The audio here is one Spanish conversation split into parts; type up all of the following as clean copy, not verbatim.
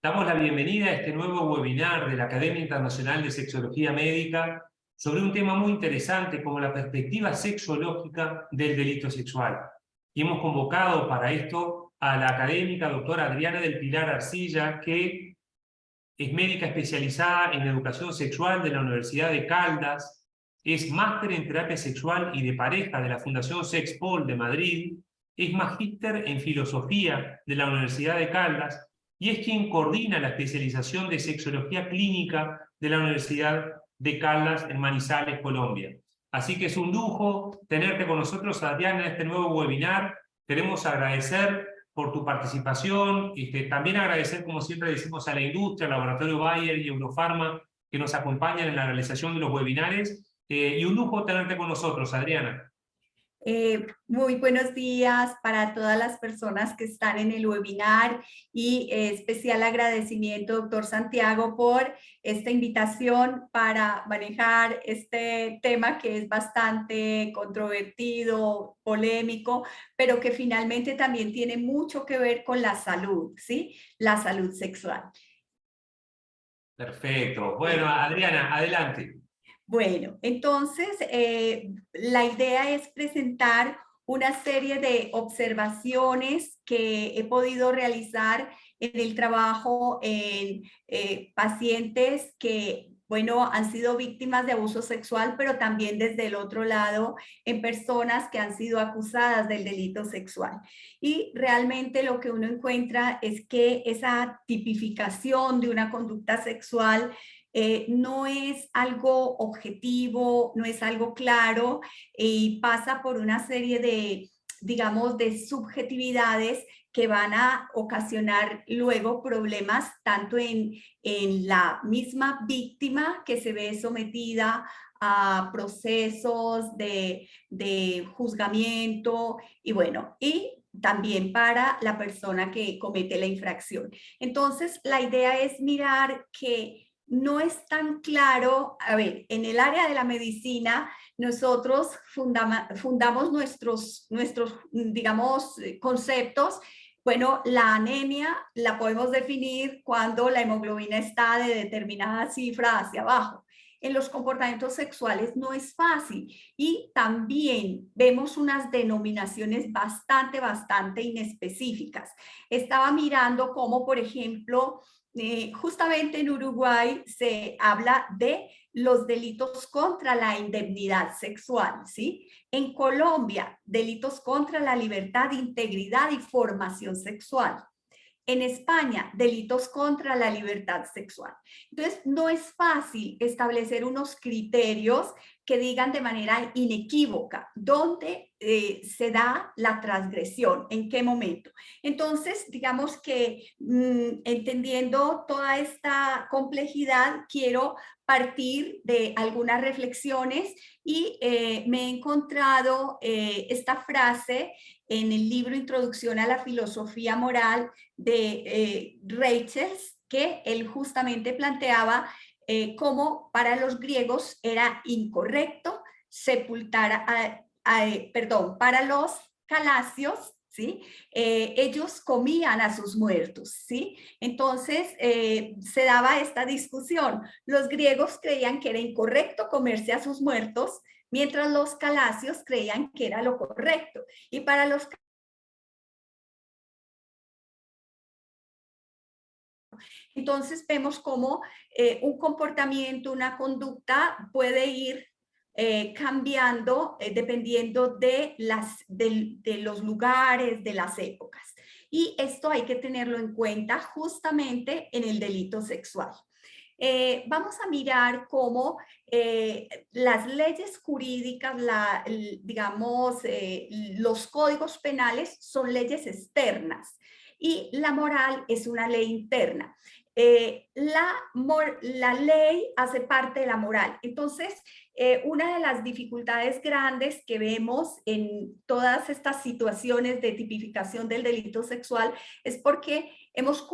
Damos la bienvenida a este nuevo webinar de la Academia Internacional de Sexología Médica sobre un tema muy interesante como la perspectiva sexológica del delito sexual. Y hemos convocado para esto a la académica doctora Adriana del Pilar Arcilla, que es médica especializada en educación sexual de la Universidad de Caldas, es máster en terapia sexual y de pareja de la Fundación Sexpol de Madrid, es magíster en filosofía de la Universidad de Caldas y es quien coordina la especialización de sexología clínica de la Universidad de Caldas en Manizales, Colombia. Así que es un lujo tenerte con nosotros, Adriana, en este nuevo webinar. Queremos agradecer por tu participación, también agradecer, como siempre decimos, a la industria, al Laboratorio Bayer y Eurofarma, que nos acompañan en la realización de los webinares, y un lujo tenerte con nosotros, Adriana. Muy buenos días para todas las personas que están en el webinar y especial agradecimiento, doctor Santiago, por esta invitación para manejar este tema que es bastante controvertido, polémico, pero que finalmente también tiene mucho que ver con la salud, ¿sí? La salud sexual. Perfecto. Bueno, Adriana, adelante. Bueno, entonces la idea es presentar una serie de observaciones que he podido realizar en el trabajo en pacientes que, bueno, han sido víctimas de abuso sexual, pero también desde el otro lado en personas que han sido acusadas del delito sexual. Y realmente lo que uno encuentra es que esa tipificación de una conducta sexual no es algo objetivo, no es algo claro y pasa por una serie de, digamos, de subjetividades que van a ocasionar luego problemas tanto en la misma víctima que se ve sometida a procesos de juzgamiento y bueno, y también para la persona que comete la infracción. Entonces, la idea es mirar que no es tan claro. A ver, en el área de la medicina, nosotros fundamos nuestros, digamos, conceptos. Bueno, la anemia la podemos definir cuando la hemoglobina está de determinada cifra hacia abajo. En los comportamientos sexuales no es fácil y también vemos unas denominaciones bastante inespecíficas. Estaba mirando cómo, por ejemplo, justamente en Uruguay se habla de los delitos contra la indemnidad sexual, ¿sí? En Colombia, delitos contra la libertad, integridad y formación sexual. En España, delitos contra la libertad sexual. Entonces, no es fácil establecer unos criterios que digan de manera inequívoca dónde se da la transgresión, en qué momento. Entonces, digamos que entendiendo toda esta complejidad, quiero partir de algunas reflexiones y me he encontrado esta frase en el libro Introducción a la Filosofía Moral de Reiches, que él justamente planteaba cómo para los griegos era incorrecto sepultar, para los calasios, ¿sí? Ellos comían a sus muertos, ¿sí? Entonces se daba esta discusión. Los griegos creían que era incorrecto comerse a sus muertos, mientras los calasios creían que era lo correcto. Y para los entonces vemos cómo un comportamiento, una conducta puede ir cambiando dependiendo de los lugares, de las épocas. Y esto hay que tenerlo en cuenta justamente en el delito sexual. Vamos a mirar cómo las leyes jurídicas, digamos, los códigos penales son leyes externas y la moral es una ley interna. La ley hace parte de la moral. Entonces, una de las dificultades grandes que vemos en todas estas situaciones de tipificación del delito sexual es porque hemos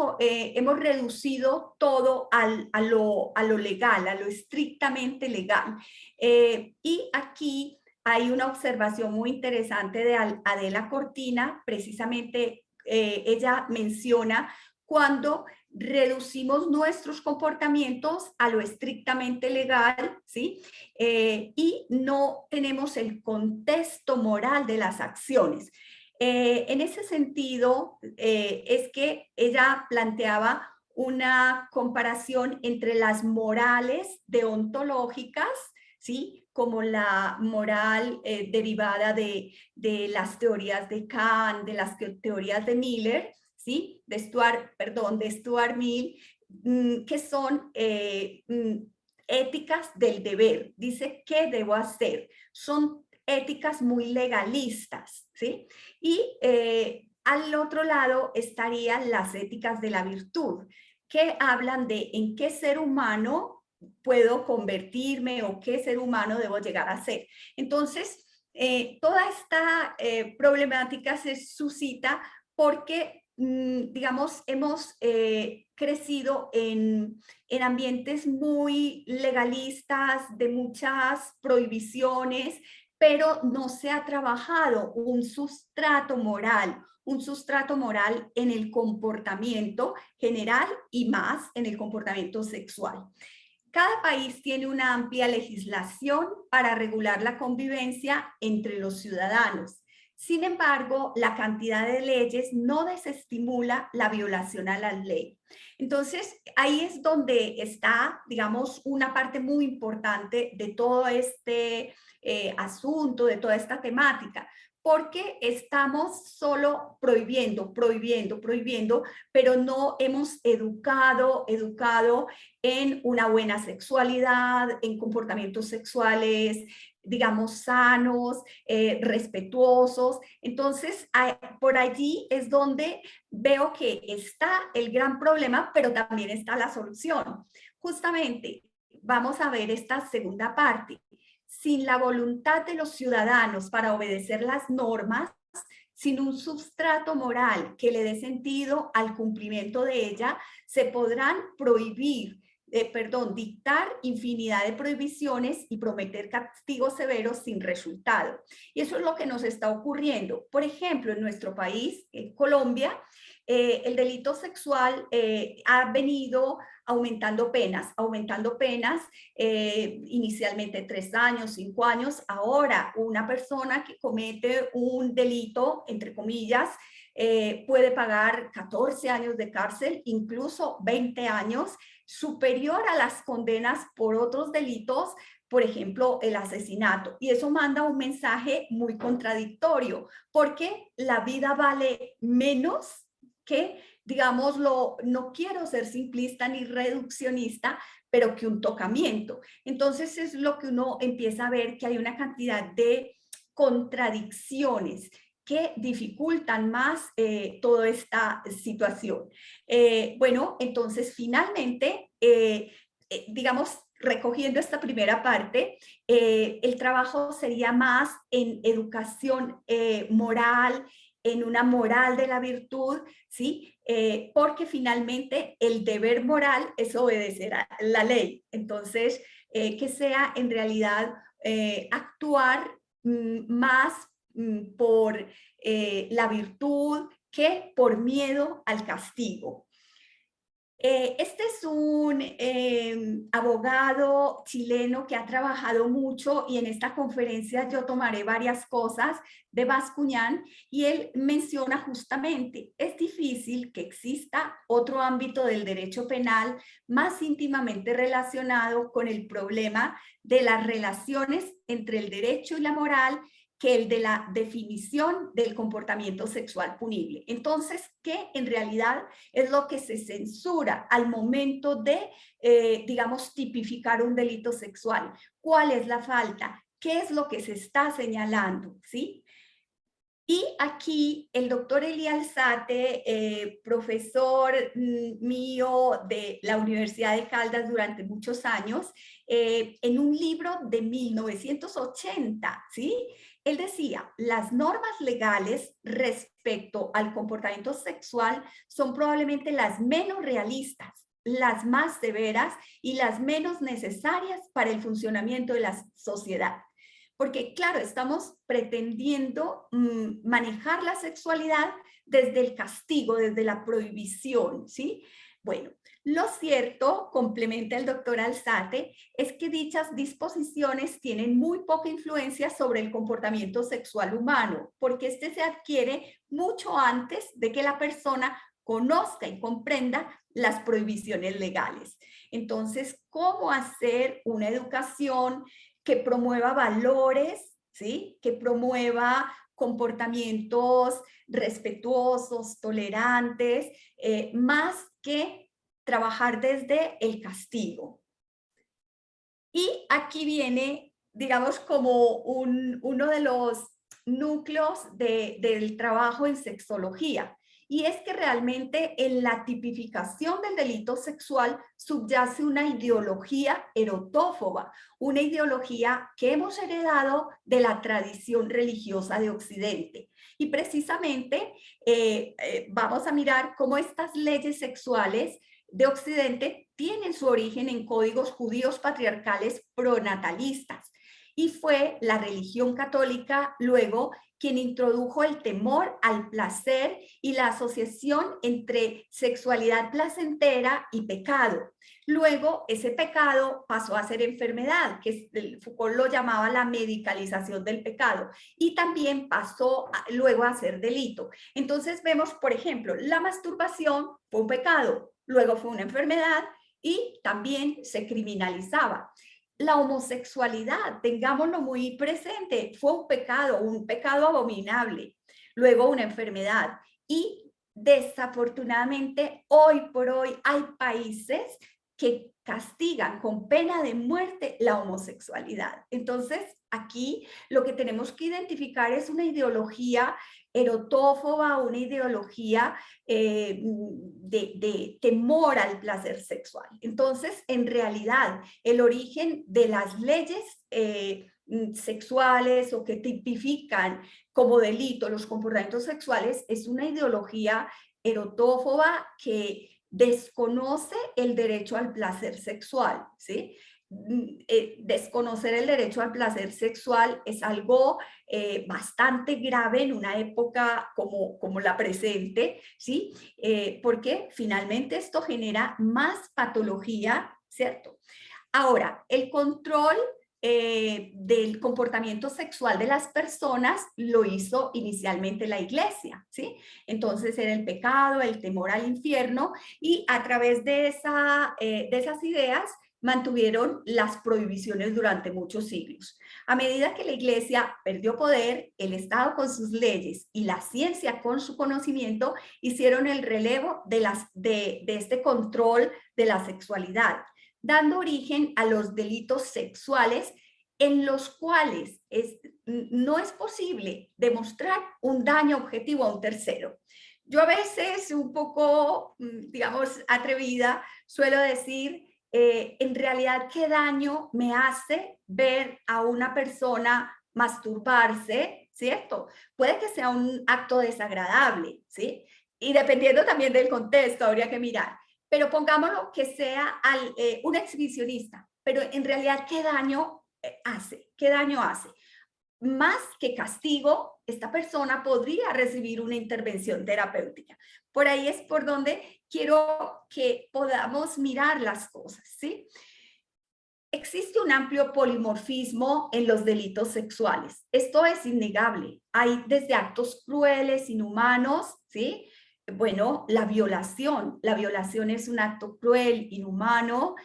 reducido todo a lo legal, a lo estrictamente legal. Y aquí hay una observación muy interesante de Adela Cortina, precisamente ella menciona cuando reducimos nuestros comportamientos a lo estrictamente legal, ¿sí? Y no tenemos el contexto moral de las acciones. En ese sentido, es que ella planteaba una comparación entre las morales deontológicas, ¿sí? Como la moral derivada de las teorías de Kant, de las teorías de Miller, ¿sí? De Stuart Mill, que son éticas del deber. Dice, ¿qué debo hacer? Son éticas muy legalistas, ¿sí? Y al otro lado estarían las éticas de la virtud, que hablan de en qué ser humano puedo convertirme o qué ser humano debo llegar a ser. Entonces, toda esta problemática se suscita porque, digamos, hemos crecido en ambientes muy legalistas, de muchas prohibiciones, pero no se ha trabajado un sustrato moral en el comportamiento general y más en el comportamiento sexual. Cada país tiene una amplia legislación para regular la convivencia entre los ciudadanos. Sin embargo, la cantidad de leyes no desestimula la violación a la ley. Entonces, ahí es donde está, digamos, una parte muy importante de todo este asunto, de toda esta temática, porque estamos solo prohibiendo, pero no hemos educado en una buena sexualidad, en comportamientos sexuales, digamos, sanos, respetuosos. Entonces, por allí es donde veo que está el gran problema, pero también está la solución. Justamente, vamos a ver esta segunda parte. Sin la voluntad de los ciudadanos para obedecer las normas, sin un sustrato moral que le dé sentido al cumplimiento de ella, se podrán dictar infinidad de prohibiciones y prometer castigos severos sin resultado. Y eso es lo que nos está ocurriendo. Por ejemplo, en nuestro país, en Colombia, el delito sexual ha venido aumentando penas, inicialmente 3 años, 5 años. Ahora, una persona que comete un delito, entre comillas, puede pagar 14 años de cárcel, incluso 20 años, superior a las condenas por otros delitos, por ejemplo, el asesinato. Y eso manda un mensaje muy contradictorio, porque la vida vale menos que, digámoslo, no quiero ser simplista ni reduccionista, pero que un tocamiento. Entonces es lo que uno empieza a ver, que hay una cantidad de contradicciones que dificultan más toda esta situación. Bueno, entonces finalmente, digamos, recogiendo esta primera parte, el trabajo sería más en educación moral, en una moral de la virtud, ¿sí? Porque finalmente el deber moral es obedecer a la ley. Entonces, que sea en realidad actuar más por la virtud que por miedo al castigo. Este es un abogado chileno que ha trabajado mucho, y en esta conferencia yo tomaré varias cosas de Bascuñán, y él menciona justamente, es difícil que exista otro ámbito del derecho penal más íntimamente relacionado con el problema de las relaciones entre el derecho y la moral que el de la definición del comportamiento sexual punible. Entonces, ¿qué en realidad es lo que se censura al momento de, digamos, tipificar un delito sexual? ¿Cuál es la falta? ¿Qué es lo que se está señalando? ¿Sí? Y aquí el doctor Eli Alzate, profesor mío de la Universidad de Caldas durante muchos años, en un libro de 1980, ¿sí? Él decía, las normas legales respecto al comportamiento sexual son probablemente las menos realistas, las más severas y las menos necesarias para el funcionamiento de la sociedad. Porque, claro, estamos pretendiendo manejar la sexualidad desde el castigo, desde la prohibición, ¿sí? Bueno, lo cierto, complementa el doctor Alzate, es que dichas disposiciones tienen muy poca influencia sobre el comportamiento sexual humano, porque este se adquiere mucho antes de que la persona conozca y comprenda las prohibiciones legales. Entonces, ¿cómo hacer una educación que promueva valores, ¿sí? Que promueva comportamientos respetuosos, tolerantes, más que trabajar desde el castigo? Y aquí viene, digamos, como uno de los núcleos del trabajo en sexología. Y es que realmente en la tipificación del delito sexual subyace una ideología erotófoba, una ideología que hemos heredado de la tradición religiosa de Occidente. Y precisamente vamos a mirar cómo estas leyes sexuales de Occidente tienen su origen en códigos judíos patriarcales pronatalistas. Y fue la religión católica luego quien introdujo el temor al placer y la asociación entre sexualidad placentera y pecado. Luego, ese pecado pasó a ser enfermedad, que Foucault lo llamaba la medicalización del pecado, y también pasó luego a ser delito. Entonces vemos, por ejemplo, la masturbación fue un pecado, luego fue una enfermedad y también se criminalizaba. La homosexualidad, tengámoslo muy presente, fue un pecado abominable, luego una enfermedad. Y desafortunadamente, hoy por hoy hay países que castigan con pena de muerte la homosexualidad. Entonces, aquí lo que tenemos que identificar es una ideología erotófoba, una ideología de temor al placer sexual. Entonces, en realidad, el origen de las leyes sexuales o que tipifican como delito los comportamientos sexuales es una ideología erotófoba que desconoce el derecho al placer sexual, ¿sí? Desconocer el derecho al placer sexual es algo bastante grave en una época como la presente, ¿sí? Porque finalmente esto genera más patología, ¿cierto? Ahora, el control del comportamiento sexual de las personas lo hizo inicialmente la iglesia, ¿sí? Entonces era el pecado, el temor al infierno, y a través de esas ideas mantuvieron las prohibiciones durante muchos siglos. A medida que la iglesia perdió poder, el Estado con sus leyes y la ciencia con su conocimiento hicieron el relevo de este control de la sexualidad, dando origen a los delitos sexuales en los cuales no es posible demostrar un daño objetivo a un tercero. Yo a veces, un poco, digamos, atrevida, suelo decir, en realidad, ¿qué daño me hace ver a una persona masturbarse? ¿Cierto? Puede que sea un acto desagradable, ¿sí? Y dependiendo también del contexto, habría que mirar. Pero pongámoslo que sea un exhibicionista, pero en realidad, ¿qué daño hace? ¿Qué daño hace? Más que castigo, esta persona podría recibir una intervención terapéutica. Por ahí es por donde quiero que podamos mirar las cosas, ¿sí? Existe un amplio polimorfismo en los delitos sexuales. Esto es innegable. Hay desde actos crueles, inhumanos, ¿sí? Bueno, la violación. La violación es un acto cruel, inhumano.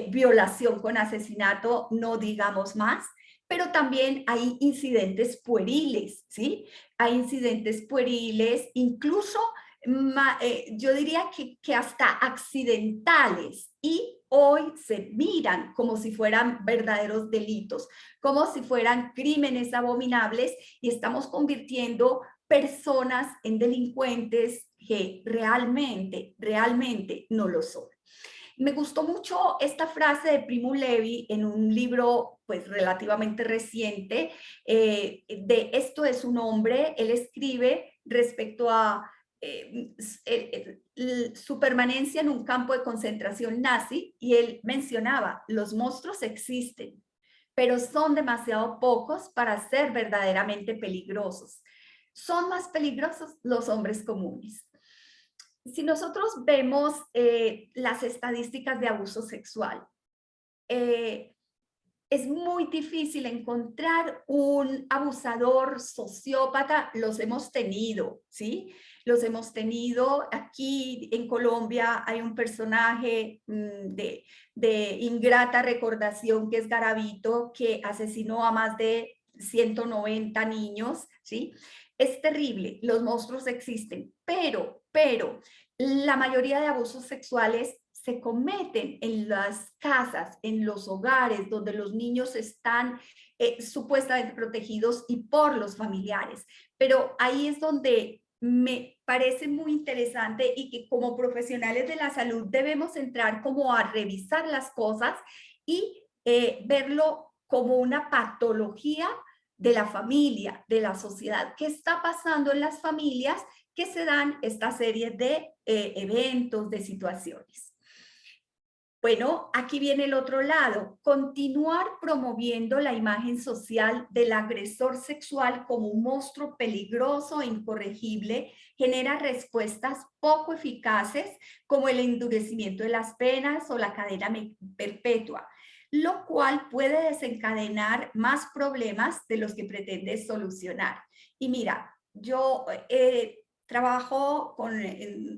Violación con asesinato, no digamos más. Pero también hay incidentes pueriles, ¿sí? Hay incidentes pueriles, incluso yo diría que hasta accidentales, y hoy se miran como si fueran verdaderos delitos, como si fueran crímenes abominables, y estamos convirtiendo personas en delincuentes que realmente no lo son. Me gustó mucho esta frase de Primo Levi en un libro pues relativamente reciente, de Esto es un hombre. Él escribe respecto a su permanencia en un campo de concentración nazi, y él mencionaba: los monstruos existen, pero son demasiado pocos para ser verdaderamente peligrosos. Son más peligrosos los hombres comunes. Si nosotros vemos las estadísticas de abuso sexual, eh, es muy difícil encontrar un abusador sociópata. Los hemos tenido, ¿sí? Los hemos tenido. Aquí en Colombia hay un personaje de ingrata recordación que es Garavito, que asesinó a más de 190 niños, ¿sí? Es terrible, los monstruos existen, pero la mayoría de abusos sexuales se cometen en las casas, en los hogares, donde los niños están supuestamente protegidos y por los familiares. Pero ahí es donde me parece muy interesante y que como profesionales de la salud debemos entrar como a revisar las cosas y verlo como una patología de la familia, de la sociedad. ¿Qué está pasando en las familias que se dan esta serie de eventos, de situaciones? Bueno, aquí viene el otro lado, continuar promoviendo la imagen social del agresor sexual como un monstruo peligroso e incorregible genera respuestas poco eficaces como el endurecimiento de las penas o la cadena perpetua, lo cual puede desencadenar más problemas de los que pretende solucionar. Y mira, yo trabajo con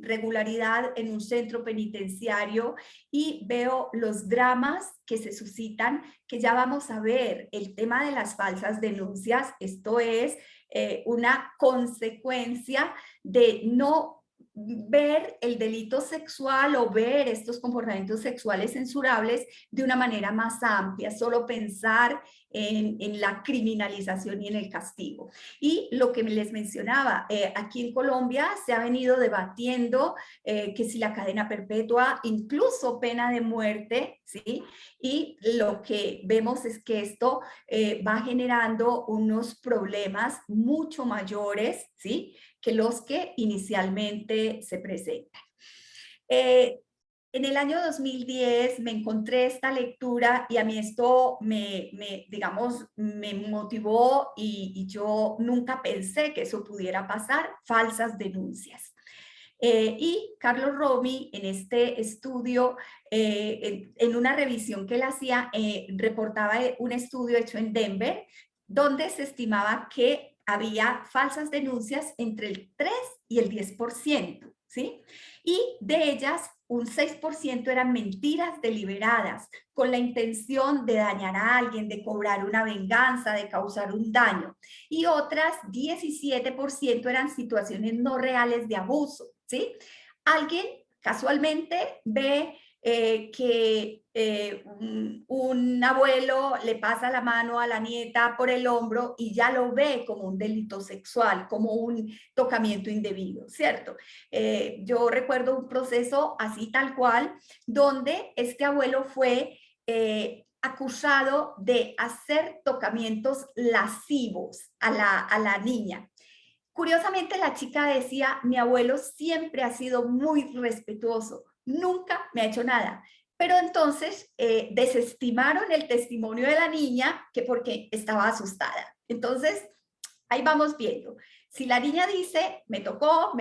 regularidad en un centro penitenciario y veo los dramas que se suscitan, que ya vamos a ver. El tema de las falsas denuncias, esto es una consecuencia de no ver el delito sexual o ver estos comportamientos sexuales censurables de una manera más amplia, solo pensar en la criminalización y en el castigo. Y lo que les mencionaba, aquí en Colombia se ha venido debatiendo que si la cadena perpetua, incluso pena de muerte, ¿sí? Y lo que vemos es que esto va generando unos problemas mucho mayores, ¿sí? Que los que inicialmente se presentan. En el año 2010 me encontré esta lectura y a mí esto digamos, me motivó y yo nunca pensé que eso pudiera pasar, falsas denuncias. Y Carlos Romy, en este estudio, en una revisión que él hacía, reportaba un estudio hecho en Denver, donde se estimaba que había falsas denuncias entre el 3 y el 10%, ¿sí? Y de ellas, un 6% eran mentiras deliberadas, con la intención de dañar a alguien, de cobrar una venganza, de causar un daño. Y otras 17% eran situaciones no reales de abuso, ¿sí? Alguien casualmente ve que un abuelo le pasa la mano a la nieta por el hombro y ya lo ve como un delito sexual, como un tocamiento indebido, ¿cierto? Yo recuerdo un proceso así tal cual, donde este abuelo fue acusado de hacer tocamientos lascivos a la niña. Curiosamente, la chica decía, mi abuelo siempre ha sido muy respetuoso, nunca me ha hecho nada. Pero entonces desestimaron el testimonio de la niña que porque estaba asustada. Entonces, ahí vamos viendo. Si la niña dice, me tocó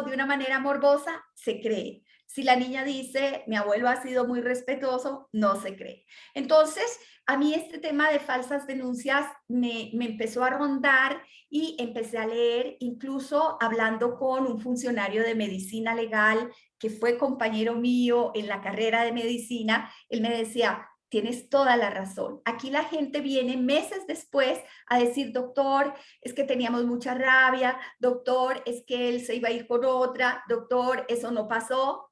de una manera morbosa, se cree. Si la niña dice, mi abuelo ha sido muy respetuoso, no se cree. Entonces, a mí este tema de falsas denuncias me empezó a rondar y empecé a leer, incluso hablando con un funcionario de medicina legal que fue compañero mío en la carrera de medicina. Él me decía, tienes toda la razón. Aquí la gente viene meses después a decir, doctor, es que teníamos mucha rabia, doctor, es que él se iba a ir con otra, doctor, eso no pasó.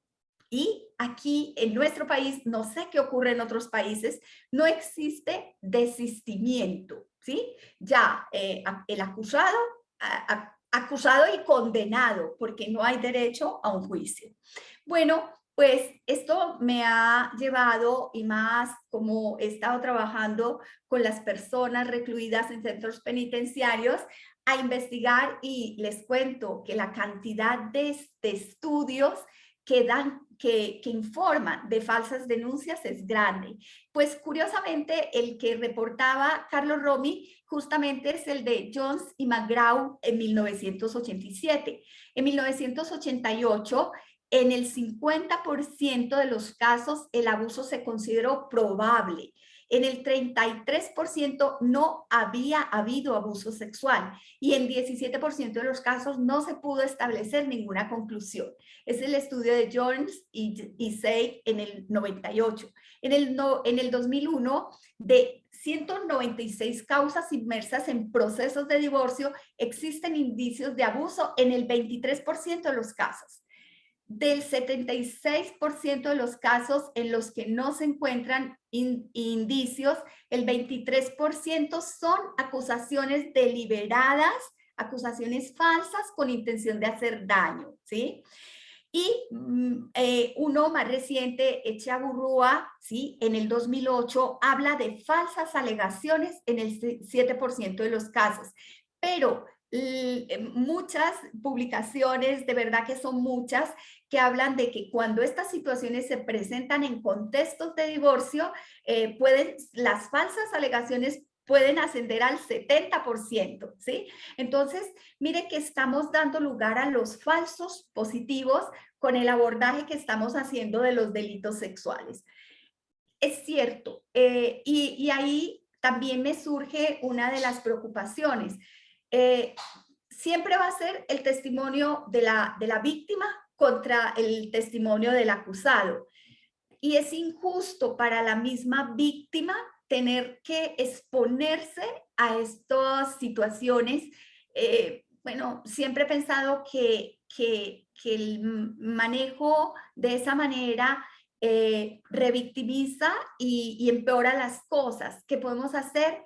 Y aquí en nuestro país, no sé qué ocurre en otros países, no existe desistimiento, ¿sí? Ya el acusado, acusado y condenado, porque no hay derecho a un juicio. Bueno, pues esto me ha llevado, y más como he estado trabajando con las personas recluidas en centros penitenciarios, a investigar, y les cuento que la cantidad de estudios que informan de falsas denuncias es grande. Pues curiosamente el que reportaba Carlos Romy justamente es el de Jones y McGraw en 1987. En 1988, en el 50% de los casos el abuso se consideró probable. En el 33% no había habido abuso sexual y en 17% de los casos no se pudo establecer ninguna conclusión. Es el estudio de Jones y Seig en el 98. En el 2001, de 196 causas inmersas en procesos de divorcio, existen indicios de abuso en el 23% de los casos. Del 76% de los casos en los que no se encuentran indicios, el 23% son acusaciones deliberadas, acusaciones falsas con intención de hacer daño, ¿sí? Y uno más reciente, Echeaburrúa, ¿sí? En el 2008, habla de falsas alegaciones en el 7% de los casos. Pero muchas publicaciones, de verdad que son muchas, que hablan de que cuando estas situaciones se presentan en contextos de divorcio, las falsas alegaciones pueden ascender al 70%, ¿sí? Entonces, mire que estamos dando lugar a los falsos positivos con el abordaje que estamos haciendo de los delitos sexuales. Es cierto, y ahí también me surge una de las preocupaciones. Siempre va a ser el testimonio de la víctima contra el testimonio del acusado. Y es injusto para la misma víctima tener que exponerse a estas situaciones. Bueno, siempre he pensado que el manejo de esa manera revictimiza y empeora las cosas. ¿Qué podemos hacer?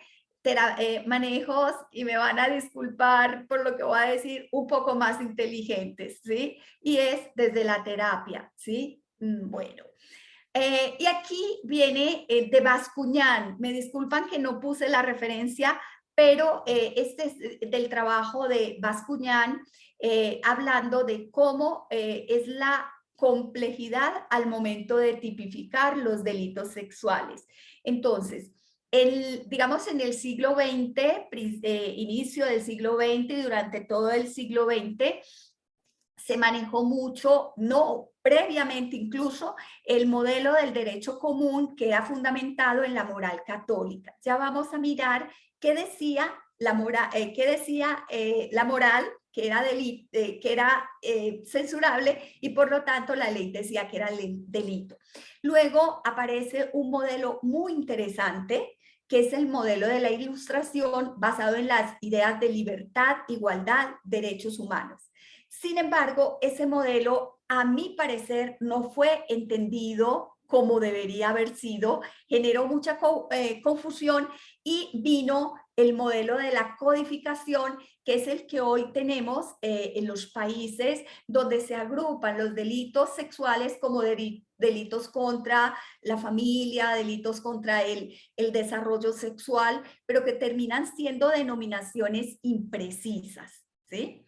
Manejos, y me van a disculpar por lo que voy a decir, un poco más inteligentes, ¿sí? Y es desde la terapia, ¿sí? Bueno. Y aquí viene de Bascuñán. Me disculpan que no puse la referencia, pero este es del trabajo de Bascuñán, hablando de cómo es la complejidad al momento de tipificar los delitos sexuales. Entonces, digamos en el siglo XX, inicio del siglo XX y durante todo el siglo XX, se manejó mucho, no previamente incluso, el modelo del derecho común que era fundamentado en la moral católica. Ya vamos a mirar qué decía la moral, que era censurable y por lo tanto la ley decía que era delito. Luego aparece un modelo muy interesante que es el modelo de la Ilustración basado en las ideas de libertad, igualdad, derechos humanos. Sin embargo, ese modelo, a mi parecer, no fue entendido como debería haber sido, generó mucha confusión y vino el modelo de la codificación, que es el que hoy tenemos en los países donde se agrupan los delitos sexuales como delitos contra la familia, delitos contra el desarrollo sexual, pero que terminan siendo denominaciones imprecisas, ¿sí?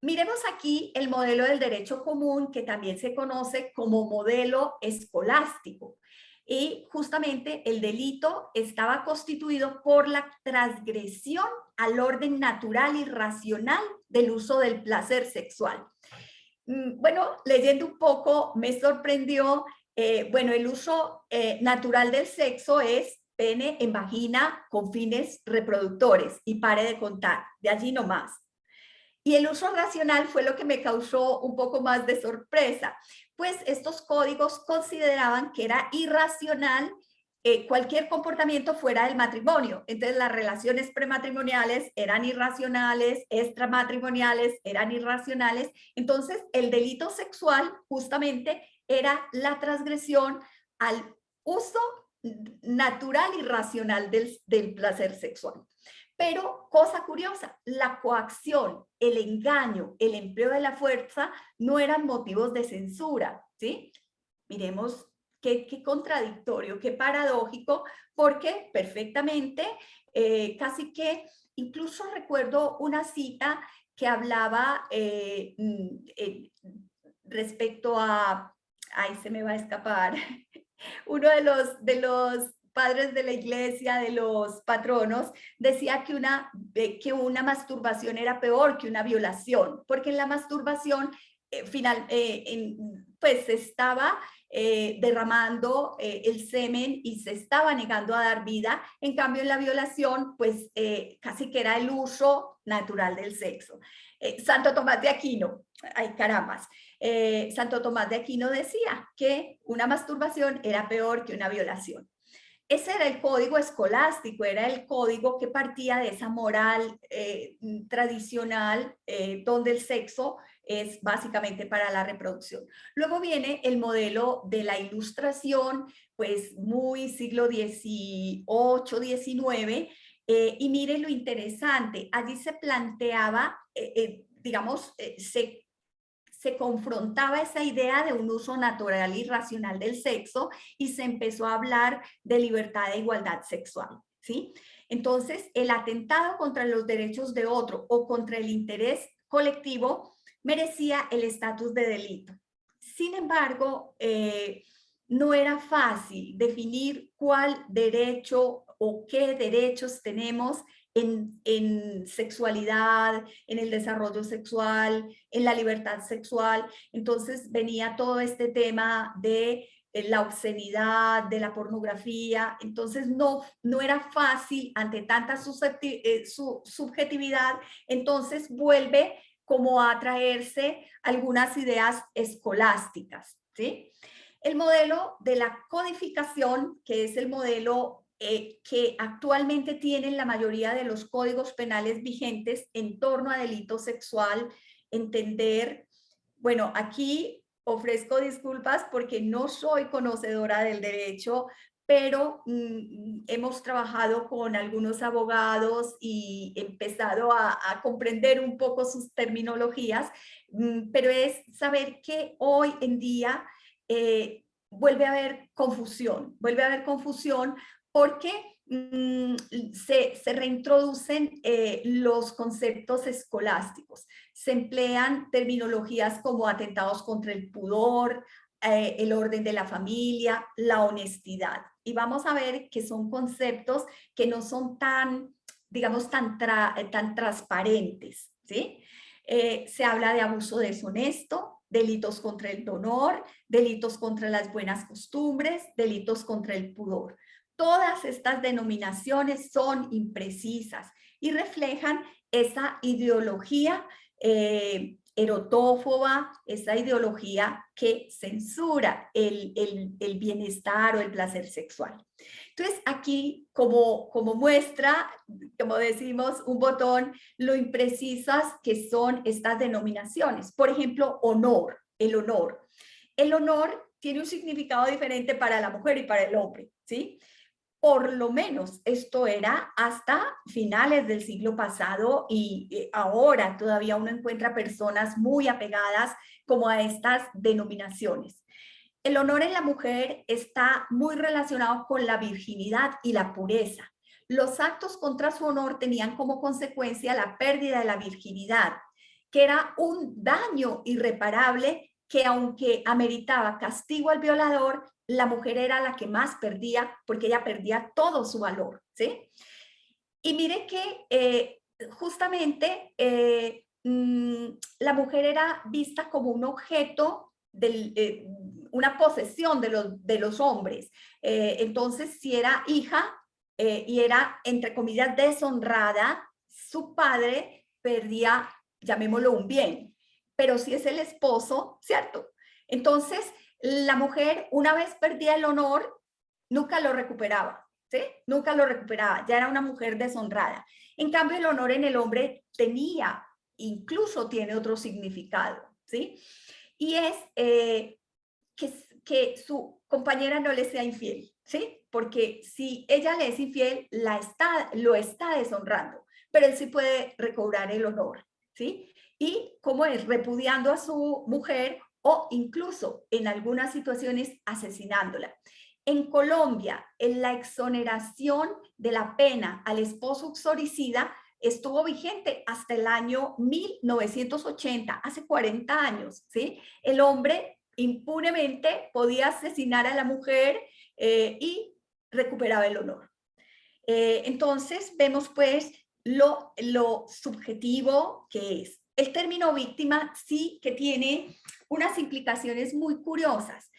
Miremos aquí el modelo del derecho común, que también se conoce como modelo escolástico. Y justamente el delito estaba constituido por la transgresión al orden natural y racional del uso del placer sexual. Bueno, leyendo un poco me sorprendió, bueno, el uso natural del sexo es pene en vagina con fines reproductores y pare de contar, de allí no más. Y el uso racional fue lo que me causó un poco más de sorpresa, pues estos códigos consideraban que era irracional cualquier comportamiento fuera del matrimonio. Entonces las relaciones prematrimoniales eran irracionales, extramatrimoniales eran irracionales. Entonces el delito sexual justamente era la transgresión al uso natural y racional del placer sexual. Pero, cosa curiosa, la coacción, el engaño, el empleo de la fuerza no eran motivos de censura, ¿sí? Miremos qué contradictorio, qué paradójico, porque perfectamente, casi que, incluso recuerdo una cita que hablaba respecto a, ay, se me va a escapar, uno de los padres de la iglesia, de los patronos, decía que una masturbación era peor que una violación, porque en la masturbación pues se estaba derramando el semen y se estaba negando a dar vida. En cambio, en la violación, pues casi que era el uso natural del sexo. Santo Tomás de Aquino, ay carambas, Santo Tomás de Aquino decía que una masturbación era peor que una violación. Ese era el código escolástico, era el código que partía de esa moral tradicional donde el sexo es básicamente para la reproducción. Luego viene el modelo de la ilustración, pues muy siglo XVIII, XIX, y mire lo interesante, allí se planteaba, digamos, se confrontaba esa idea de un uso natural y racional del sexo y se empezó a hablar de libertad e igualdad sexual, ¿sí? Entonces, el atentado contra los derechos de otro o contra el interés colectivo merecía el estatus de delito. Sin embargo, no era fácil definir cuál derecho o qué derechos tenemos en sexualidad, en el desarrollo sexual, en la libertad sexual. Entonces venía todo este tema de la obscenidad, de la pornografía. Entonces no era fácil ante tanta subjetividad. Entonces vuelve como a traerse algunas ideas escolásticas, ¿sí? El modelo de la codificación, que es el modelo que actualmente tienen la mayoría de los códigos penales vigentes en torno a delito sexual, entender, bueno, aquí ofrezco disculpas porque no soy conocedora del derecho, pero hemos trabajado con algunos abogados y empezado a comprender un poco sus terminologías, pero es saber que hoy en día vuelve a haber confusión porque se reintroducen los conceptos escolásticos. Se emplean terminologías como atentados contra el pudor, el orden de la familia, la honestidad. Y vamos a ver que son conceptos que no son tan, digamos, tan transparentes, ¿sí? Se habla de abuso deshonesto, delitos contra el honor, delitos contra las buenas costumbres, delitos contra el pudor. Todas estas denominaciones son imprecisas y reflejan esa ideología erotófoba, esa ideología que censura el bienestar o el placer sexual. Entonces, aquí como muestra, como decimos, un botón, lo imprecisas que son estas denominaciones. Por ejemplo, honor, el honor. El honor tiene un significado diferente para la mujer y para el hombre, ¿sí? Por lo menos esto era hasta finales del siglo pasado y ahora todavía uno encuentra personas muy apegadas como a estas denominaciones. El honor en la mujer está muy relacionado con la virginidad y la pureza. Los actos contra su honor tenían como consecuencia la pérdida de la virginidad, que era un daño irreparable que aunque ameritaba castigo al violador, la mujer era la que más perdía porque ella perdía todo su valor, ¿sí? Y mire que justamente la mujer era vista como un objeto, una posesión de los hombres. Entonces, si era hija y era, entre comillas, deshonrada, su padre perdía, llamémoslo, un bien. Pero si es el esposo, ¿cierto? Entonces, la mujer, una vez perdía el honor, nunca lo recuperaba, ¿sí? Nunca lo recuperaba, ya era una mujer deshonrada. En cambio, el honor en el hombre tenía, incluso tiene otro significado, ¿sí? Y es que su compañera no le sea infiel, ¿sí? Porque si ella le es infiel, lo está deshonrando, pero él sí puede recobrar el honor, ¿sí? Y como es repudiando a su mujer o incluso en algunas situaciones asesinándola. En Colombia, en la exoneración de la pena al esposo uxoricida, estuvo vigente hasta el año 1980, hace 40 años, ¿sí? El hombre impunemente podía asesinar a la mujer y recuperaba el honor. Entonces, vemos pues lo subjetivo que es. El término víctima sí que tiene unas implicaciones muy curiosas.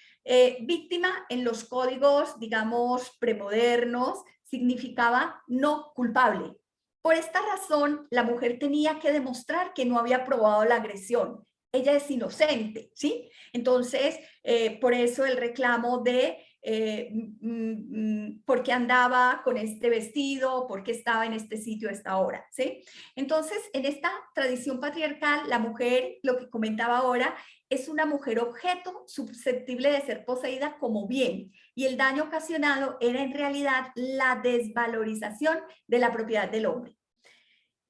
Víctima en los códigos, digamos, premodernos, significaba no culpable. Por esta razón, la mujer tenía que demostrar que no había probado la agresión. Ella es inocente, ¿sí? Entonces, por eso el reclamo de por qué andaba con este vestido, por qué estaba en este sitio a esta hora, ¿sí? Entonces, en esta tradición patriarcal, la mujer, lo que comentaba ahora, es una mujer objeto susceptible de ser poseída como bien, y el daño ocasionado era en realidad la desvalorización de la propiedad del hombre.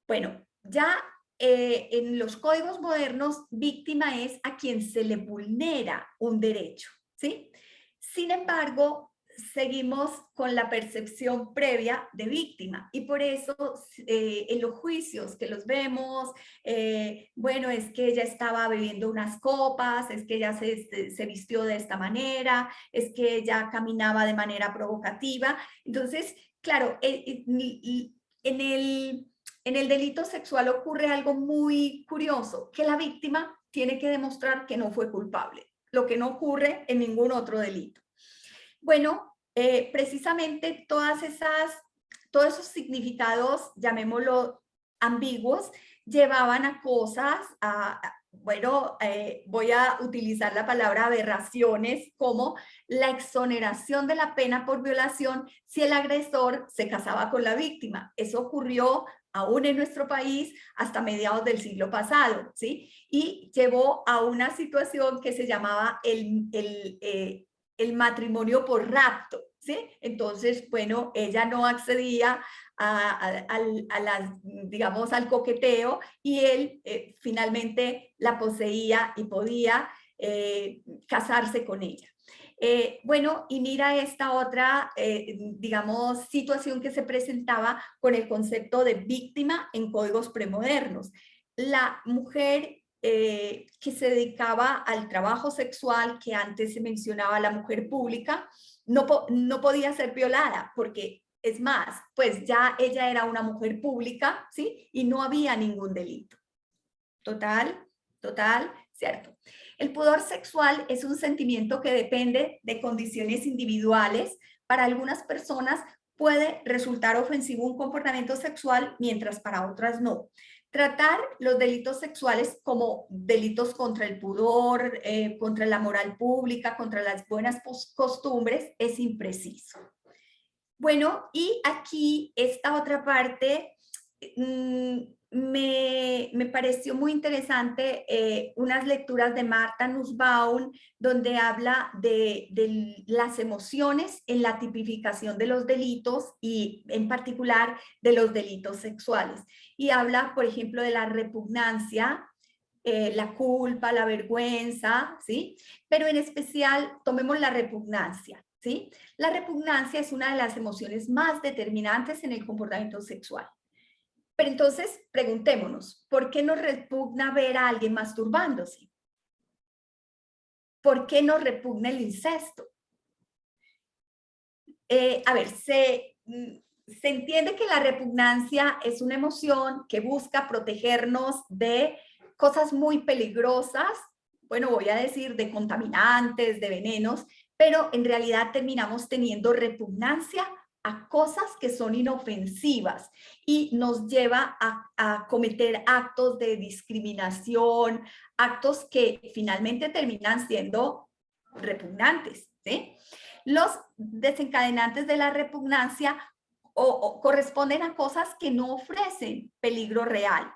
Bueno, ya en los códigos modernos, víctima es a quien se le vulnera un derecho, ¿sí? Sin embargo, seguimos con la percepción previa de víctima y por eso en los juicios que los vemos, bueno, es que ella estaba bebiendo unas copas, es que ella se vistió de esta manera, es que ella caminaba de manera provocativa. Entonces, claro, en el delito sexual ocurre algo muy curioso, que la víctima tiene que demostrar que no fue culpable, lo que no ocurre en ningún otro delito. Bueno, precisamente todos esos significados, llamémoslo ambiguos, llevaban a cosas, bueno, voy a utilizar la palabra aberraciones, como la exoneración de la pena por violación si el agresor se casaba con la víctima. Eso ocurrió aún en nuestro país hasta mediados del siglo pasado, ¿sí? Y llevó a una situación que se llamaba el matrimonio por rapto, ¿sí? Entonces, bueno, ella no accedía digamos, al coqueteo y él finalmente la poseía y podía casarse con ella. Bueno, y mira esta otra, digamos, situación que se presentaba con el concepto de víctima en códigos premodernos. La mujer que se dedicaba al trabajo sexual, que antes se mencionaba la mujer pública, no podía ser violada, porque es más, pues ya ella era una mujer pública, ¿sí? Y no había ningún delito. Total, cierto. El pudor sexual es un sentimiento que depende de condiciones individuales. Para algunas personas puede resultar ofensivo un comportamiento sexual, mientras para otras no. Tratar los delitos sexuales como delitos contra el pudor, contra la moral pública, contra las buenas costumbres, es impreciso. Bueno, y aquí esta otra parte me pareció muy interesante, unas lecturas de Martha Nussbaum, donde habla de las emociones en la tipificación de los delitos y en particular de los delitos sexuales. Y habla, por ejemplo, de la repugnancia, la culpa, la vergüenza, ¿sí? Pero en especial tomemos la repugnancia, ¿sí? La repugnancia es una de las emociones más determinantes en el comportamiento sexual. Pero entonces preguntémonos, ¿por qué nos repugna ver a alguien masturbándose? ¿Por qué nos repugna el incesto? A ver, se entiende que la repugnancia es una emoción que busca protegernos de cosas muy peligrosas, bueno, voy a decir de contaminantes, de venenos, pero en realidad terminamos teniendo repugnancia a cosas que son inofensivas y nos lleva a cometer actos de discriminación, actos que finalmente terminan siendo repugnantes, ¿sí? Los desencadenantes de la repugnancia corresponden a cosas que no ofrecen peligro real.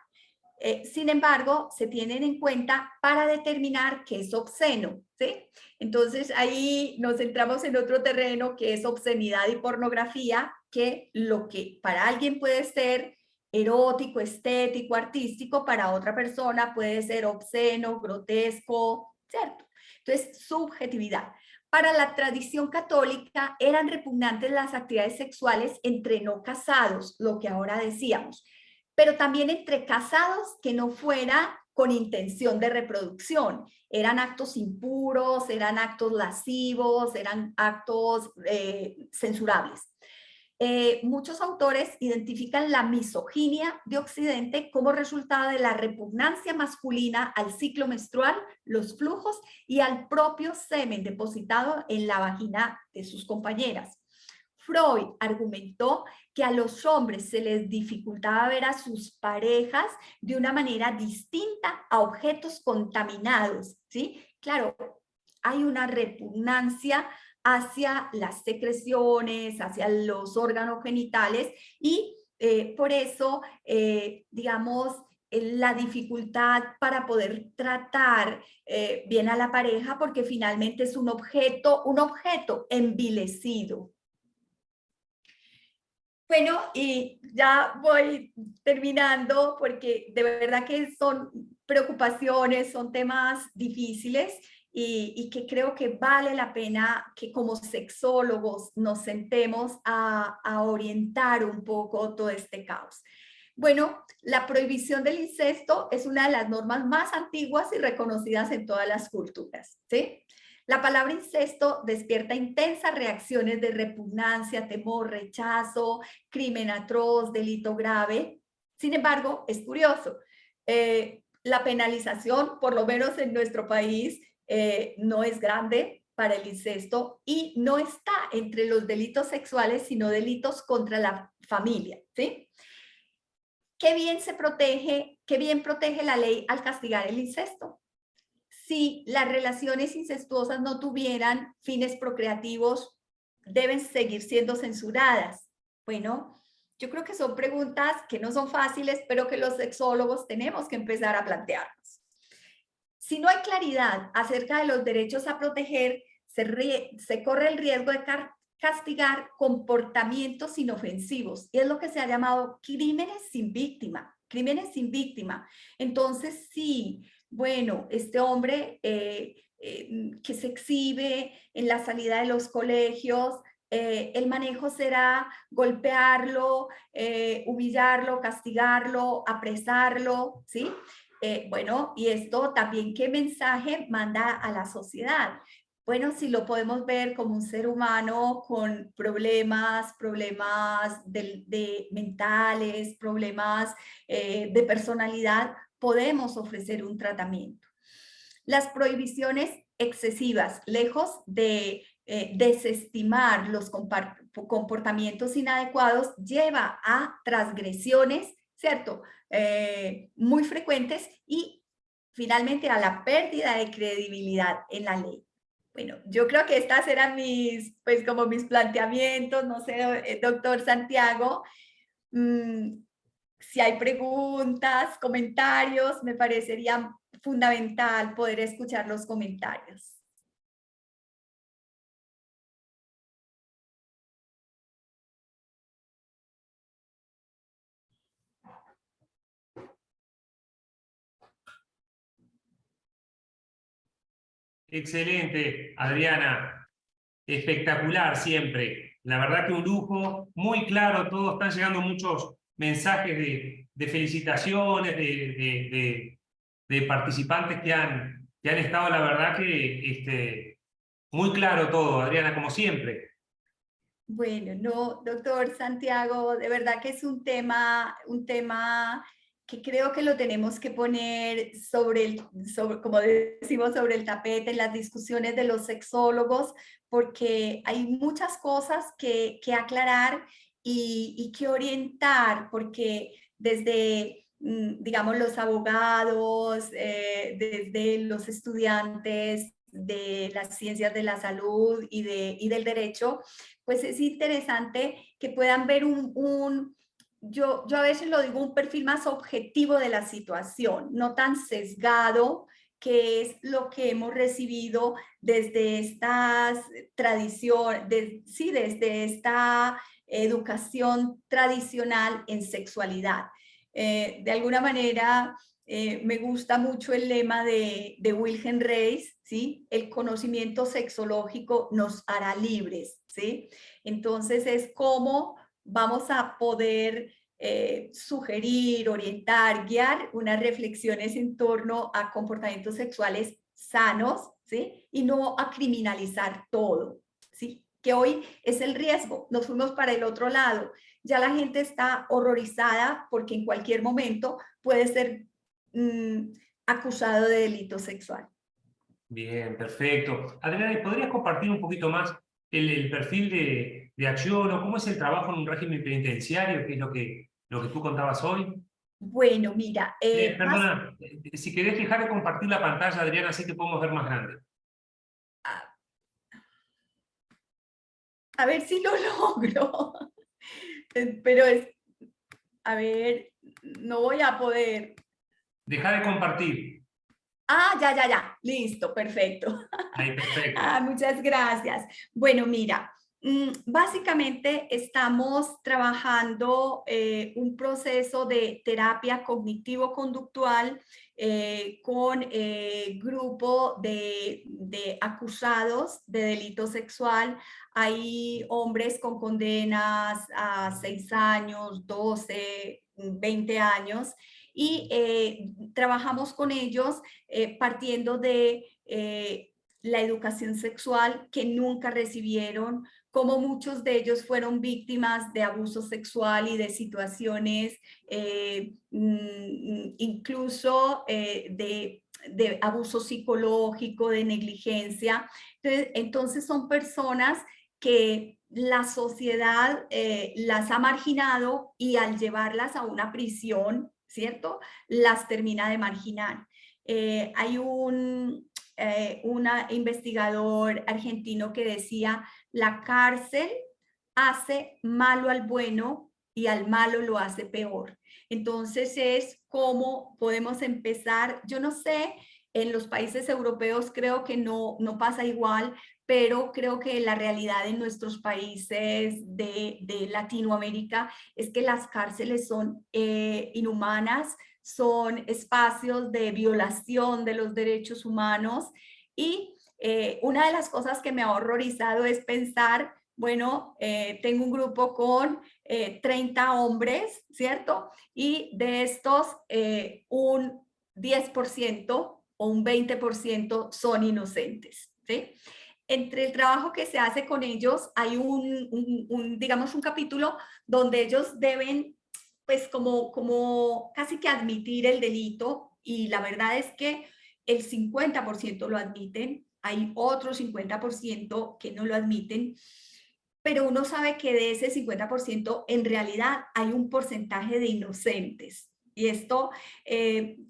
Sin embargo, se tienen en cuenta para determinar qué es obsceno, ¿sí? Entonces, ahí nos centramos en otro terreno que es obscenidad y pornografía, que lo que para alguien puede ser erótico, estético, artístico, para otra persona puede ser obsceno, grotesco, ¿cierto? Entonces, subjetividad. Para la tradición católica eran repugnantes las actividades sexuales entre no casados, lo que ahora decíamos. pero también entre casados que no fuera con intención de reproducción. Eran actos impuros, eran actos lascivos, eran actos censurables. Muchos autores identifican la misoginia de Occidente como resultado de la repugnancia masculina al ciclo menstrual, los flujos y al propio semen depositado en la vagina de sus compañeras. Freud argumentó que a los hombres se les dificultaba ver a sus parejas de una manera distinta a objetos contaminados, ¿sí? Claro, hay una repugnancia hacia las secreciones, hacia los órganos genitales y por eso, digamos, la dificultad para poder tratar bien a la pareja porque finalmente es un objeto envilecido. Bueno, y ya voy terminando porque de verdad que son preocupaciones, son temas difíciles y que creo que vale la pena que como sexólogos nos sentemos a orientar un poco todo este caos. Bueno, la prohibición del incesto es una de las normas más antiguas y reconocidas en todas las culturas, ¿sí? La palabra incesto despierta intensas reacciones de repugnancia, temor, rechazo, crimen atroz, delito grave. Sin embargo, es curioso, la penalización, por lo menos en nuestro país, no es grande para el incesto y no está entre los delitos sexuales, sino delitos contra la familia, ¿sí? Qué bien protege la ley al castigar el incesto. Si las relaciones incestuosas no tuvieran fines procreativos, deben seguir siendo censuradas. Bueno, yo creo que son preguntas que no son fáciles, pero que los sexólogos tenemos que empezar a plantearnos. Si no hay claridad acerca de los derechos a proteger, se corre el riesgo de castigar comportamientos inofensivos, y es lo que se ha llamado crímenes sin víctima, crímenes sin víctima. Entonces, sí, bueno, este hombre que se exhibe en la salida de los colegios, el manejo será golpearlo, humillarlo, castigarlo, apresarlo, ¿sí? Bueno, y esto también, ¿qué mensaje manda a la sociedad? Bueno, si lo podemos ver como un ser humano con problemas de mentales, problemas de personalidad, podemos ofrecer un tratamiento. Las prohibiciones excesivas, lejos de desestimar los comportamientos inadecuados, lleva a transgresiones, ¿cierto? Muy frecuentes y finalmente a la pérdida de credibilidad en la ley. Bueno, yo creo que estas eran pues como mis planteamientos, no sé, doctor Santiago, si hay preguntas, comentarios, me parecería fundamental poder escuchar los comentarios. Excelente, Adriana. Espectacular siempre. La verdad que un lujo, muy claro, todos están llegando muchos mensajes de felicitaciones, de participantes que han estado, la verdad que muy claro todo, Adriana, como siempre. Bueno, no, doctor Santiago, de verdad que es un tema que creo que lo tenemos que poner como decimos, sobre el tapete en las discusiones de los sexólogos, porque hay muchas cosas que aclarar y que orientar, porque desde, digamos, los abogados, desde los estudiantes de las ciencias de la salud y del derecho, pues es interesante que puedan ver yo a veces lo digo, un perfil más objetivo de la situación, no tan sesgado, que es lo que hemos recibido desde estas tradiciones, desde esta educación tradicional en sexualidad. De alguna manera, me gusta mucho el lema de Wilhelm Reis, ¿sí? El conocimiento sexológico nos hará libres, ¿sí? Entonces es cómo vamos a poder sugerir, orientar, guiar unas reflexiones en torno a comportamientos sexuales sanos, ¿sí? Y no a criminalizar todo, ¿sí? Que hoy es el riesgo, nos fuimos para el otro lado. Ya la gente está horrorizada porque en cualquier momento puede ser acusado de delito sexual. Bien, perfecto. Adriana, ¿podrías compartir un poquito más el perfil de acción o cómo es el trabajo en un régimen penitenciario, que es lo que tú contabas hoy? Bueno, mira, Perdona, si querés dejar de compartir la pantalla, Adriana, así te podemos ver más grande. a ver si lo logro, pero es, a ver, no voy a poder. Deja de compartir. Ah, ya, listo, perfecto. Ahí, perfecto. Ah, muchas gracias. Bueno, mira, básicamente estamos trabajando un proceso de terapia cognitivo-conductual con grupo de acusados de delito sexual. Hay hombres con condenas a 6 años, 12, 20 años y trabajamos con ellos partiendo de la educación sexual que nunca recibieron, como muchos de ellos fueron víctimas de abuso sexual y de situaciones incluso de abuso psicológico, de negligencia. Entonces son personas que la sociedad las ha marginado y al llevarlas a una prisión, ¿cierto? Las termina de marginar. Hay un investigador argentino que decía, la cárcel hace malo al bueno y al malo lo hace peor. Entonces es cómo podemos empezar, yo no sé, en los países europeos creo que no pasa igual, pero creo que la realidad en nuestros países de Latinoamérica es que las cárceles son inhumanas, son espacios de violación de los derechos humanos y una de las cosas que me ha horrorizado es pensar, bueno, tengo un grupo con 30 hombres, ¿cierto? Y de estos, un 10% o un 20% son inocentes, ¿sí? Entre el trabajo que se hace con ellos hay digamos, un capítulo donde ellos deben pues como casi que admitir el delito y la verdad es que el 50% lo admiten, hay otro 50% que no lo admiten, pero uno sabe que de ese 50% en realidad hay un porcentaje de inocentes. Y esto,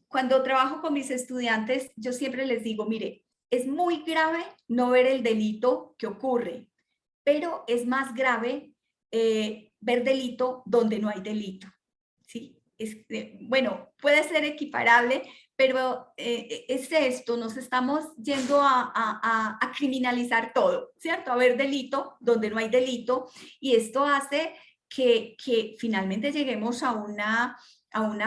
cuando trabajo con mis estudiantes, yo siempre les digo, mire, es muy grave no ver el delito que ocurre, pero es más grave ver delito donde no hay delito. ¿Sí? Bueno, puede ser equiparable, pero es esto, nos estamos yendo a criminalizar todo, ¿cierto? A ver delito donde no hay delito, y esto hace que finalmente lleguemos a una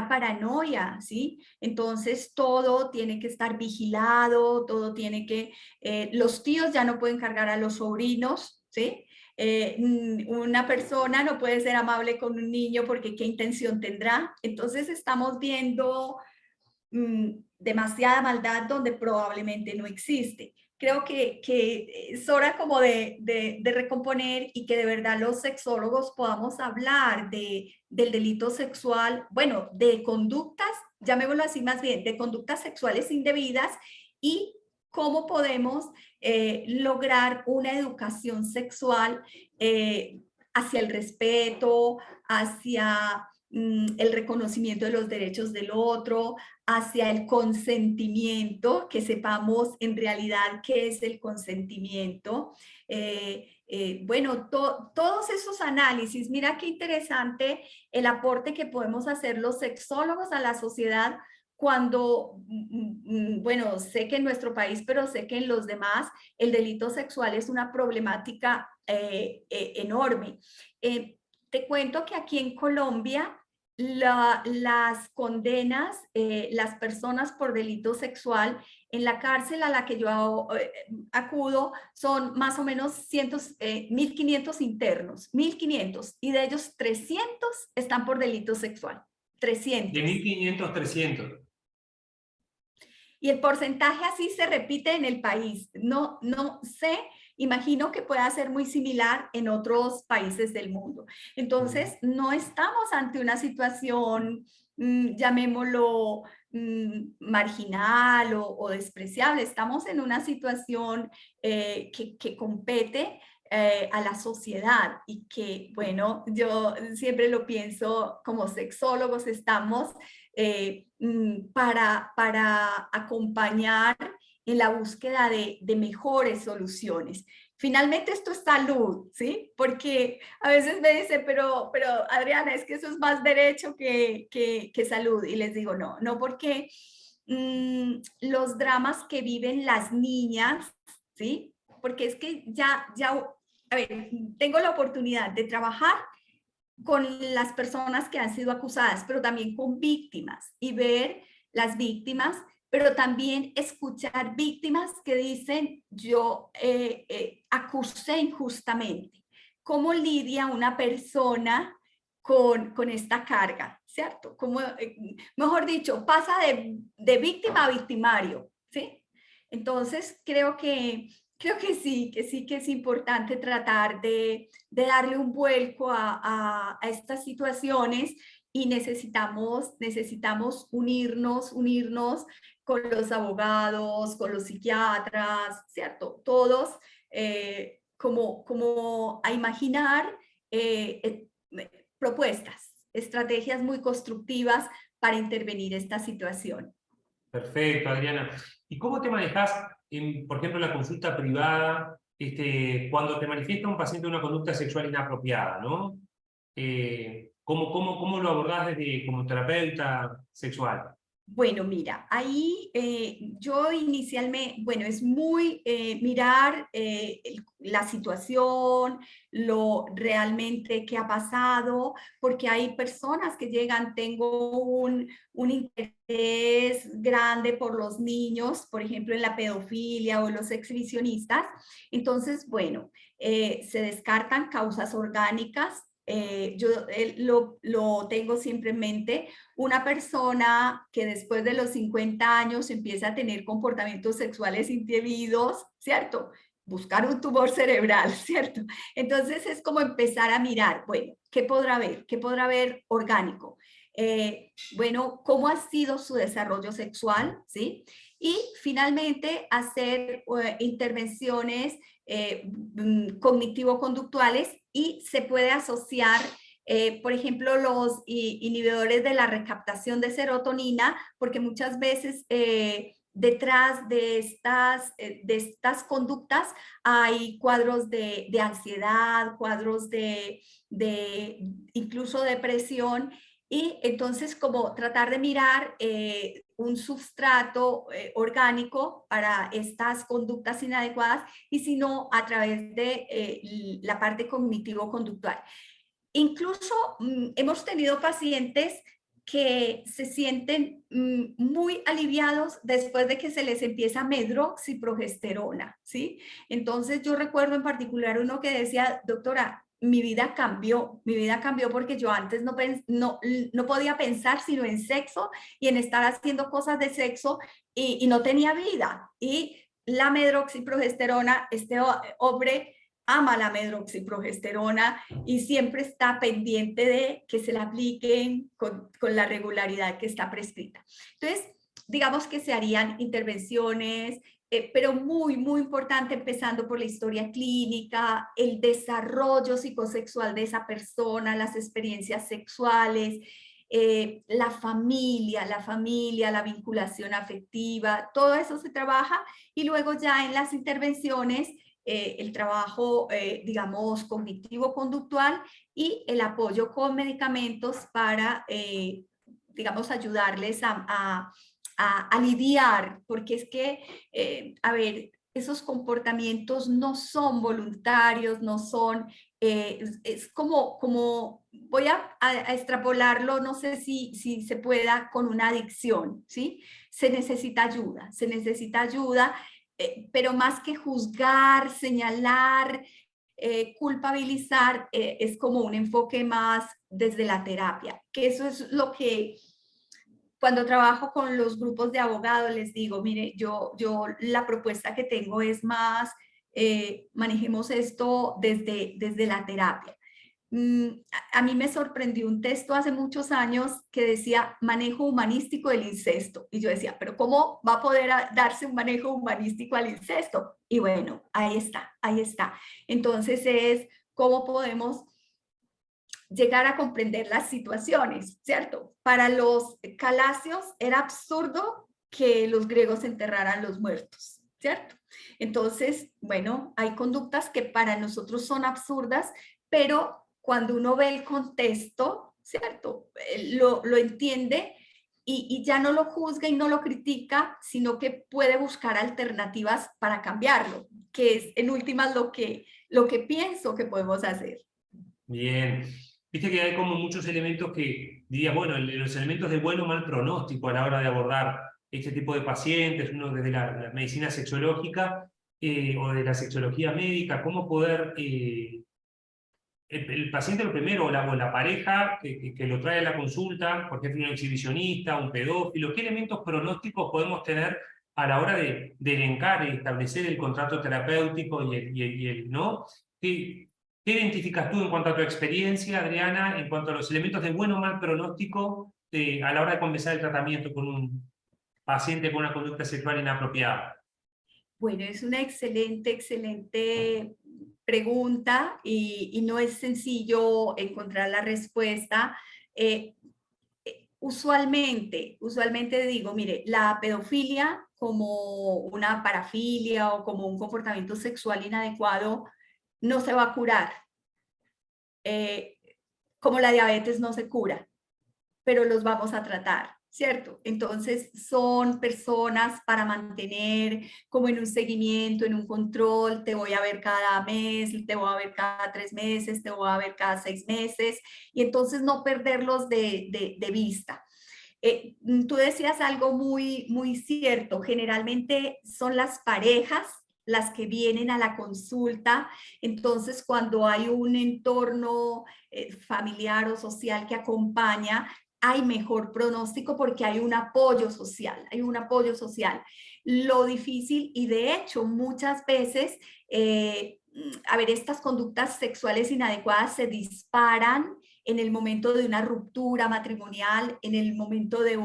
paranoia, ¿sí? Entonces todo tiene que estar vigilado, todo tiene que, los tíos ya no pueden cargar a los sobrinos, ¿sí? Una persona no puede ser amable con un niño porque qué intención tendrá. Entonces estamos viendo demasiada maldad donde probablemente no existe. Creo que es hora como de recomponer y que de verdad los sexólogos podamos hablar del delito sexual, bueno, de conductas, llamémoslo así más bien, de conductas sexuales indebidas y cómo podemos lograr una educación sexual hacia el respeto, hacia el reconocimiento de los derechos del otro, hacia el consentimiento, que sepamos en realidad qué es el consentimiento. Bueno, todos esos análisis, mira qué interesante el aporte que podemos hacer los sexólogos a la sociedad cuando, bueno, sé que en nuestro país, pero sé que en los demás, el delito sexual es una problemática enorme. Te cuento que aquí en Colombia las condenas, las personas por delito sexual En la cárcel a la que yo acudo son más o menos 1.500 internos, 1.500, y de ellos 300 están por delito sexual, De 300. 1.500 300. Y el porcentaje así se repite en el país. No sé, imagino que pueda ser muy similar en otros países del mundo. Entonces, no estamos ante una situación, llamémoslo, marginal o despreciable. Estamos en una situación que compete a la sociedad y que, bueno, yo siempre lo pienso como sexólogos, estamos para acompañar en la búsqueda de mejores soluciones. Finalmente esto es salud, ¿sí? Porque a veces me dicen, pero Adriana, es que eso es más derecho que salud. Y les digo, no porque los dramas que viven las niñas, ¿sí? Porque es que a ver, tengo la oportunidad de trabajar con las personas que han sido acusadas, pero también con víctimas y ver las víctimas, pero también escuchar víctimas que dicen, yo acusé injustamente. ¿Cómo lidia una persona con esta carga? ¿Cierto? Como, mejor dicho, pasa de víctima a victimario, ¿sí? Entonces, creo que sí que es importante tratar de darle un vuelco a estas situaciones y necesitamos unirnos con los abogados, con los psiquiatras, ¿cierto? Todos como a imaginar propuestas, estrategias muy constructivas para intervenir esta situación. Perfecto, Adriana. ¿Y cómo te manejas, por ejemplo, en la consulta privada, cuando te manifiesta un paciente una conducta sexual inapropiada, ¿no? ¿Cómo lo abordás como terapeuta sexual? Bueno, mira, ahí yo inicialmente, bueno, es muy mirar la situación, lo realmente que ha pasado, porque hay personas que llegan, tengo un interés grande por los niños, por ejemplo, en la pedofilia o los exhibicionistas. Entonces, bueno, se descartan causas orgánicas. Yo lo tengo siempre en mente, una persona que después de los 50 años empieza a tener comportamientos sexuales indebidos, ¿cierto? Buscar un tumor cerebral, ¿cierto? Entonces es como empezar a mirar, bueno, ¿qué podrá haber? ¿Qué podrá haber orgánico? Bueno, ¿cómo ha sido su desarrollo sexual? ¿Sí? Y finalmente hacer intervenciones cognitivo-conductuales y se puede asociar por ejemplo, los inhibidores de la recaptación de serotonina, porque muchas veces detrás de estas conductas hay cuadros de ansiedad, cuadros incluso depresión, y entonces como tratar de mirar un substrato orgánico para estas conductas inadecuadas y si no a través de la parte cognitivo-conductual. Incluso hemos tenido pacientes que se sienten muy aliviados después de que se les empieza medroxiprogesterona, ¿sí? Entonces yo recuerdo en particular uno que decía, doctora, mi vida cambió porque yo antes no podía pensar sino en sexo y en estar haciendo cosas de sexo y no tenía vida. Y la medroxiprogesterona, este hombre ama la medroxiprogesterona y siempre está pendiente de que se la apliquen con la regularidad que está prescrita. Entonces, digamos que se harían intervenciones, pero muy importante, empezando por la historia clínica, el desarrollo psicosexual de esa persona, las experiencias sexuales, la familia, la vinculación afectiva, todo eso se trabaja y luego ya en las intervenciones el trabajo, digamos, cognitivo-conductual y el apoyo con medicamentos para, digamos, ayudarles a lidiar, porque es que, a ver, esos comportamientos no son voluntarios, no son es como voy a extrapolarlo, no sé si se pueda con una adicción, ¿sí? Se necesita ayuda, pero más que juzgar, señalar, culpabilizar, es como un enfoque más desde la terapia, que eso es lo que cuando trabajo con los grupos de abogados les digo, mire, yo la propuesta que tengo es más, manejemos esto desde la terapia. A mí me sorprendió un texto hace muchos años que decía manejo humanístico del incesto. Y yo decía, pero ¿cómo va a poder darse un manejo humanístico al incesto? Y bueno, ahí está, ahí está. Entonces es cómo podemos llegar a comprender las situaciones, ¿cierto? Para los calasios era absurdo que los griegos enterraran los muertos, ¿cierto? Entonces, bueno, hay conductas que para nosotros son absurdas, pero cuando uno ve el contexto, ¿cierto? Lo entiende y ya no lo juzga y no lo critica, sino que puede buscar alternativas para cambiarlo, que es en últimas lo que pienso que podemos hacer. Bien. Viste que hay como muchos elementos que, diría, bueno, los elementos de buen o mal pronóstico a la hora de abordar este tipo de pacientes, uno desde la medicina sexológica o de la sexología médica, cómo poder, el paciente lo primero, o la pareja que lo trae a la consulta, por ejemplo, un exhibicionista, un pedófilo, ¿qué elementos pronósticos podemos tener a la hora de elencar y establecer el contrato terapéutico ¿no? ¿Qué identificas tú en cuanto a tu experiencia, Adriana, en cuanto a los elementos de buen o mal pronóstico a la hora de comenzar el tratamiento con un paciente con una conducta sexual inapropiada? Bueno, es una excelente pregunta y no es sencillo encontrar la respuesta. Eh, usualmente digo, mire, la pedofilia como una parafilia o como un comportamiento sexual inadecuado no se va a curar, eh, como la diabetes no se cura, pero los vamos a tratar, ¿cierto? Entonces son personas para mantener como en un seguimiento, en un control, te voy a ver cada mes, te voy a ver cada 3 meses, te voy a ver cada 6 meses, y entonces no perderlos de vista. Tú decías algo muy cierto, generalmente son las parejas las que vienen a la consulta, entonces cuando hay un entorno familiar o social que acompaña, hay mejor pronóstico porque hay un apoyo social, hay un apoyo social. Lo difícil, y de hecho muchas veces, a ver, estas conductas sexuales inadecuadas se disparan en el momento de una ruptura matrimonial, en el momento de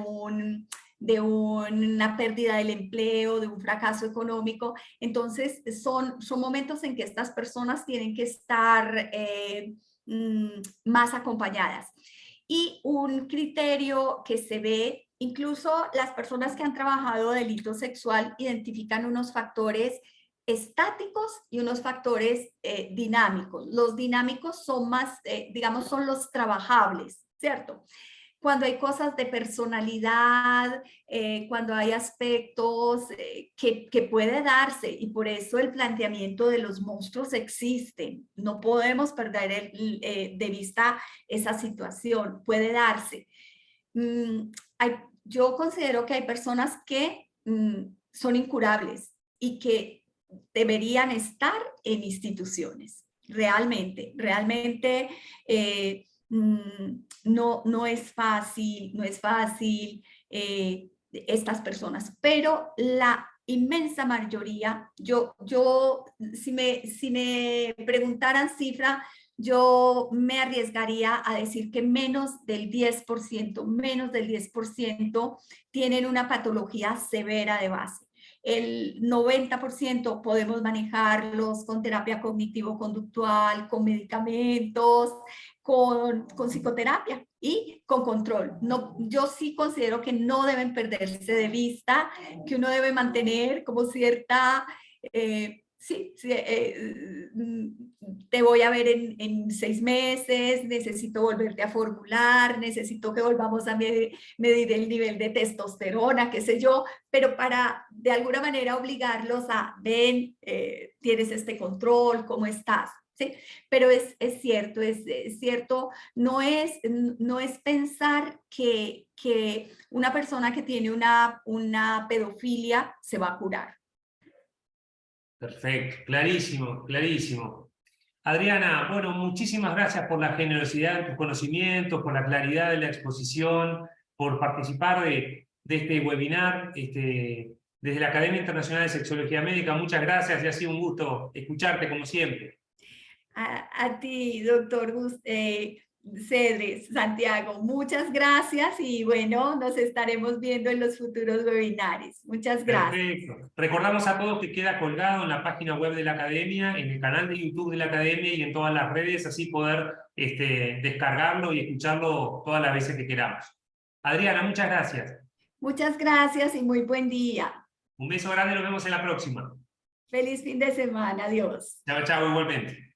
una pérdida del empleo, de un fracaso económico. Entonces, son momentos en que estas personas tienen que estar más acompañadas. Y un criterio que se ve, incluso las personas que han trabajado delito sexual identifican unos factores estáticos y unos factores dinámicos. Los dinámicos son más, digamos, son los trabajables, ¿cierto? Cuando hay cosas de personalidad, cuando hay aspectos que puede darse, y por eso el planteamiento de los monstruos existe. No podemos perder de vista esa situación, puede darse. Yo considero que hay personas que son incurables y que deberían estar en instituciones. Realmente no es fácil, estas personas, pero la inmensa mayoría, si me preguntaran cifra, yo me arriesgaría a decir que menos del 10% tienen una patología severa de base. El 90% podemos manejarlos con terapia cognitivo-conductual, con medicamentos, con psicoterapia y con control. No, yo sí considero que no deben perderse de vista, que uno debe mantener como cierta... te voy a ver en 6 meses, necesito volverte a formular, necesito que volvamos a medir el nivel de testosterona, qué sé yo, pero para de alguna manera obligarlos a, ven, tienes este control, ¿cómo estás? ¿sí? Pero es cierto, es cierto, no es pensar que una persona que tiene una pedofilia se va a curar. Perfecto, clarísimo, clarísimo. Adriana, bueno, muchísimas gracias por la generosidad de tus conocimientos, por la claridad de la exposición, por participar de este webinar desde la Academia Internacional de Sexología Médica. Muchas gracias y ha sido un gusto escucharte como siempre. A ti, doctor Cedres, Santiago, muchas gracias y bueno, nos estaremos viendo en los futuros webinares. Muchas gracias. Perfecto. Recordamos a todos que queda colgado en la página web de la Academia, en el canal de YouTube de la Academia y en todas las redes, así poder descargarlo y escucharlo todas las veces que queramos. Adriana, muchas gracias. Muchas gracias y muy buen día. Un beso grande, nos vemos en la próxima. Feliz fin de semana. Adiós. Chao, chao, igualmente.